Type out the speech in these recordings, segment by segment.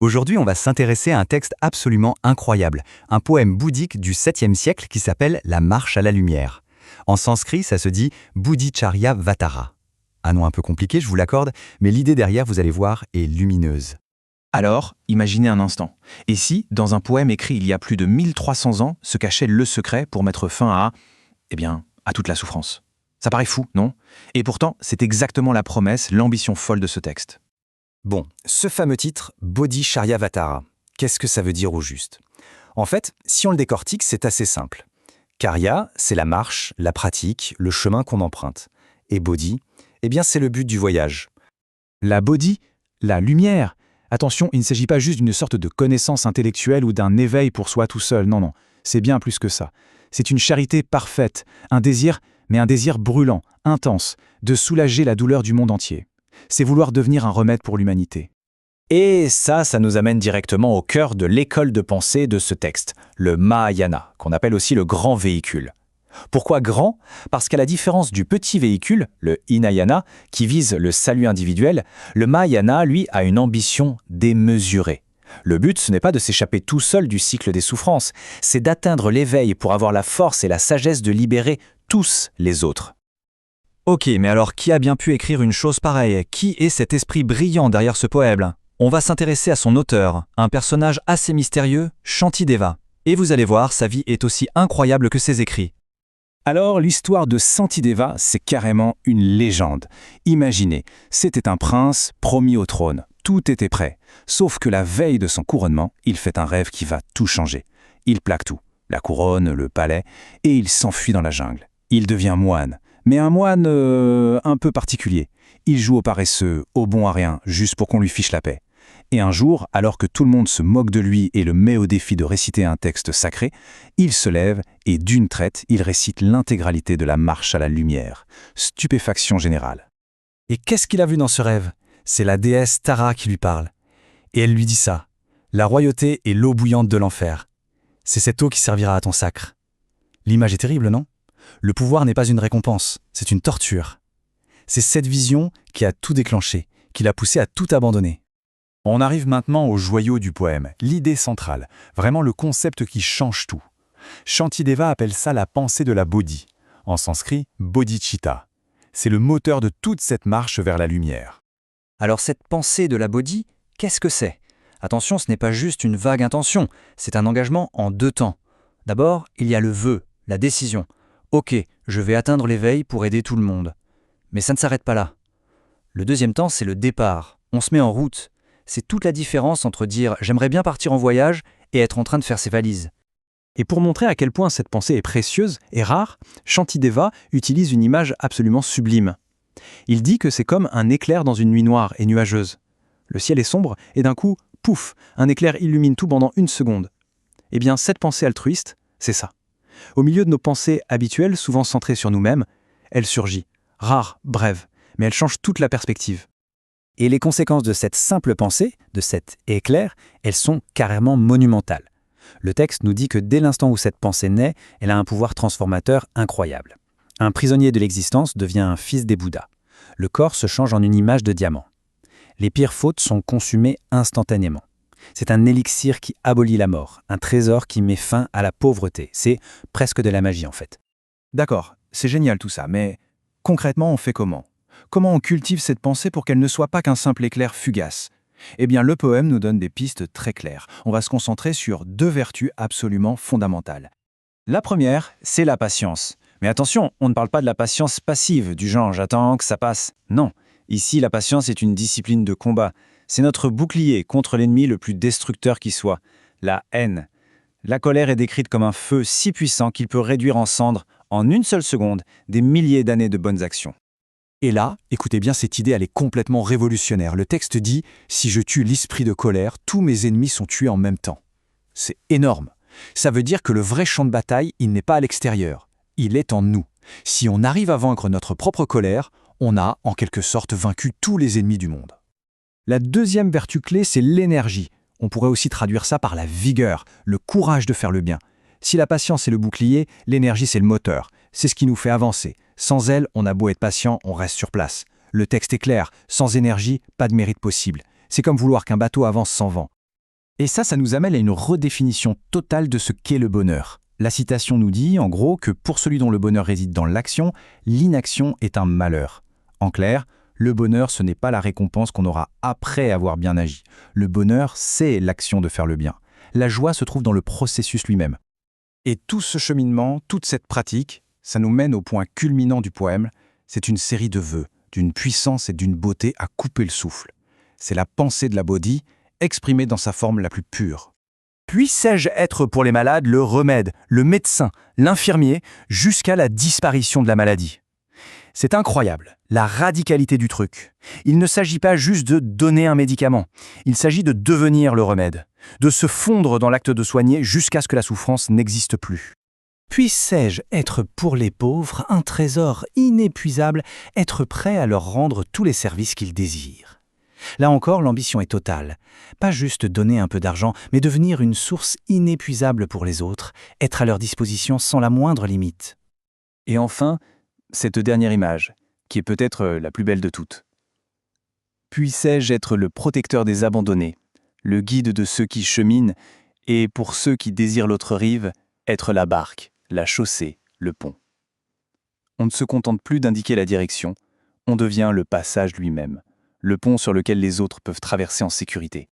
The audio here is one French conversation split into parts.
Aujourd'hui, on va s'intéresser à un texte absolument incroyable, un poème bouddhique du 7e siècle qui s'appelle La Marche à la Lumière. En sanskrit, ça se dit Bodhicharya Vatara. Un nom un peu compliqué, je vous l'accorde, mais l'idée derrière, vous allez voir, est lumineuse. Alors, imaginez un instant. Et si, dans un poème écrit il y a plus de 1300 ans, se cachait le secret pour mettre fin à toute la souffrance? Ça paraît fou, non? Et pourtant, c'est exactement la promesse, l'ambition folle de ce texte. Bon, ce fameux titre, Bodhicharya Vatara, qu'est-ce que ça veut dire au juste? En fait, si on le décortique, c'est assez simple. Karya, c'est la marche, la pratique, le chemin qu'on emprunte. Et Bodhi, eh bien c'est le but du voyage. La bodhi, la lumière. Attention, il ne s'agit pas juste d'une sorte de connaissance intellectuelle ou d'un éveil pour soi tout seul, non, c'est bien plus que ça. C'est une charité parfaite, un désir, mais un désir brûlant, intense, de soulager la douleur du monde entier. C'est vouloir devenir un remède pour l'humanité. Et ça nous amène directement au cœur de l'école de pensée de ce texte, le Mahayana, qu'on appelle aussi le grand véhicule. Pourquoi grand? Parce qu'à la différence du petit véhicule, le Hinayana, qui vise le salut individuel, le Mahayana, lui, a une ambition démesurée. Le but, ce n'est pas de s'échapper tout seul du cycle des souffrances, c'est d'atteindre l'éveil pour avoir la force et la sagesse de libérer tous les autres. Ok, mais alors qui a bien pu écrire une chose pareille? Qui est cet esprit brillant derrière ce poème? On va s'intéresser à son auteur, un personnage assez mystérieux, Shantideva. Et vous allez voir, sa vie est aussi incroyable que ses écrits. Alors, l'histoire de Shantideva, c'est carrément une légende. Imaginez, c'était un prince promis au trône. Tout était prêt. Sauf que la veille de son couronnement, il fait un rêve qui va tout changer. Il plaque tout, la couronne, le palais, et il s'enfuit dans la jungle. Il devient moine, mais un moine un peu particulier. Il joue au paresseux, au bon à rien, juste pour qu'on lui fiche la paix. Et un jour, alors que tout le monde se moque de lui et le met au défi de réciter un texte sacré, il se lève et d'une traite, il récite l'intégralité de la marche à la lumière. Stupéfaction générale. Et qu'est-ce qu'il a vu dans ce rêve? C'est la déesse Tara qui lui parle. Et elle lui dit ça. La royauté est l'eau bouillante de l'enfer. C'est cette eau qui servira à ton sacre. L'image est terrible, non? Le pouvoir n'est pas une récompense, c'est une torture. C'est cette vision qui a tout déclenché, qui l'a poussé à tout abandonner. On arrive maintenant au joyau du poème, l'idée centrale, vraiment le concept qui change tout. Shantideva appelle ça la pensée de la Bodhi, en sanskrit bodhicitta. C'est le moteur de toute cette marche vers la lumière. Alors cette pensée de la Bodhi, qu'est-ce que c'est? Attention, ce n'est pas juste une vague intention, c'est un engagement en deux temps. D'abord, il y a le vœu, la décision. Ok, je vais atteindre l'éveil pour aider tout le monde. Mais ça ne s'arrête pas là. Le deuxième temps, c'est le départ. On se met en route. C'est toute la différence entre dire « j'aimerais bien partir en voyage » et être en train de faire ses valises. Et pour montrer à quel point cette pensée est précieuse et rare, Shantideva utilise une image absolument sublime. Il dit que c'est comme un éclair dans une nuit noire et nuageuse. Le ciel est sombre et d'un coup, pouf, un éclair illumine tout pendant une seconde. Eh bien, cette pensée altruiste, c'est ça. Au milieu de nos pensées habituelles, souvent centrées sur nous-mêmes, elle surgit, rare, brève, mais elle change toute la perspective. Et les conséquences de cette simple pensée, de cet éclair, elles sont carrément monumentales. Le texte nous dit que dès l'instant où cette pensée naît, elle a un pouvoir transformateur incroyable. Un prisonnier de l'existence devient un fils des Bouddhas. Le corps se change en une image de diamant. Les pires fautes sont consumées instantanément. C'est un élixir qui abolit la mort, un trésor qui met fin à la pauvreté. C'est presque de la magie en fait. D'accord, c'est génial tout ça, mais concrètement on fait comment? Comment on cultive cette pensée pour qu'elle ne soit pas qu'un simple éclair fugace? Eh bien, le poème nous donne des pistes très claires. On va se concentrer sur deux vertus absolument fondamentales. La première, c'est la patience. Mais attention, on ne parle pas de la patience passive, du genre « j'attends que ça passe ». Non, ici la patience est une discipline de combat. C'est notre bouclier contre l'ennemi le plus destructeur qui soit, la haine. La colère est décrite comme un feu si puissant qu'il peut réduire en cendres, en une seule seconde, des milliers d'années de bonnes actions. Et là, écoutez bien, cette idée, elle est complètement révolutionnaire. Le texte dit « Si je tue l'esprit de colère, tous mes ennemis sont tués en même temps ». C'est énorme. Ça veut dire que le vrai champ de bataille, il n'est pas à l'extérieur. Il est en nous. Si on arrive à vaincre notre propre colère, on a, en quelque sorte, vaincu tous les ennemis du monde. La deuxième vertu clé, c'est l'énergie. On pourrait aussi traduire ça par la vigueur, le courage de faire le bien. Si la patience est le bouclier, l'énergie c'est le moteur. C'est ce qui nous fait avancer. Sans elle, on a beau être patient, on reste sur place. Le texte est clair, sans énergie, pas de mérite possible. C'est comme vouloir qu'un bateau avance sans vent. Et ça nous amène à une redéfinition totale de ce qu'est le bonheur. La citation nous dit, en gros, que pour celui dont le bonheur réside dans l'action, l'inaction est un malheur. En clair, le bonheur, ce n'est pas la récompense qu'on aura après avoir bien agi. Le bonheur, c'est l'action de faire le bien. La joie se trouve dans le processus lui-même. Et tout ce cheminement, toute cette pratique, ça nous mène au point culminant du poème. C'est une série de vœux, d'une puissance et d'une beauté à couper le souffle. C'est la pensée de la Bodhi, exprimée dans sa forme la plus pure. Puissais-je être pour les malades le remède, le médecin, l'infirmier, jusqu'à la disparition de la maladie? C'est incroyable, la radicalité du truc. Il ne s'agit pas juste de donner un médicament, il s'agit de devenir le remède, de se fondre dans l'acte de soigner jusqu'à ce que la souffrance n'existe plus. Puissais-je être pour les pauvres un trésor inépuisable, être prêt à leur rendre tous les services qu'ils désirent? Là encore, l'ambition est totale. Pas juste donner un peu d'argent, mais devenir une source inépuisable pour les autres, être à leur disposition sans la moindre limite. Et enfin, cette dernière image, qui est peut-être la plus belle de toutes. Puissais-je être le protecteur des abandonnés, le guide de ceux qui cheminent, et pour ceux qui désirent l'autre rive, être la barque, la chaussée, le pont. On ne se contente plus d'indiquer la direction, on devient le passage lui-même, le pont sur lequel les autres peuvent traverser en sécurité.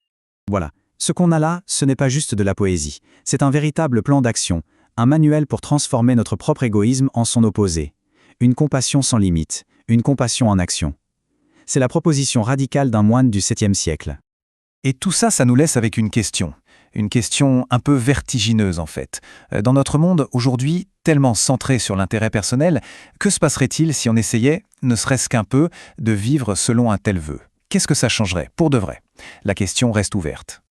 Voilà, ce qu'on a là, ce n'est pas juste de la poésie, c'est un véritable plan d'action, un manuel pour transformer notre propre égoïsme en son opposé. Une compassion sans limite, une compassion en action. C'est la proposition radicale d'un moine du 7e siècle. Et tout ça, ça nous laisse avec une question un peu vertigineuse en fait. Dans notre monde, aujourd'hui, tellement centré sur l'intérêt personnel, que se passerait-il si on essayait, ne serait-ce qu'un peu, de vivre selon un tel vœu? Qu'est-ce que ça changerait, pour de vrai? La question reste ouverte.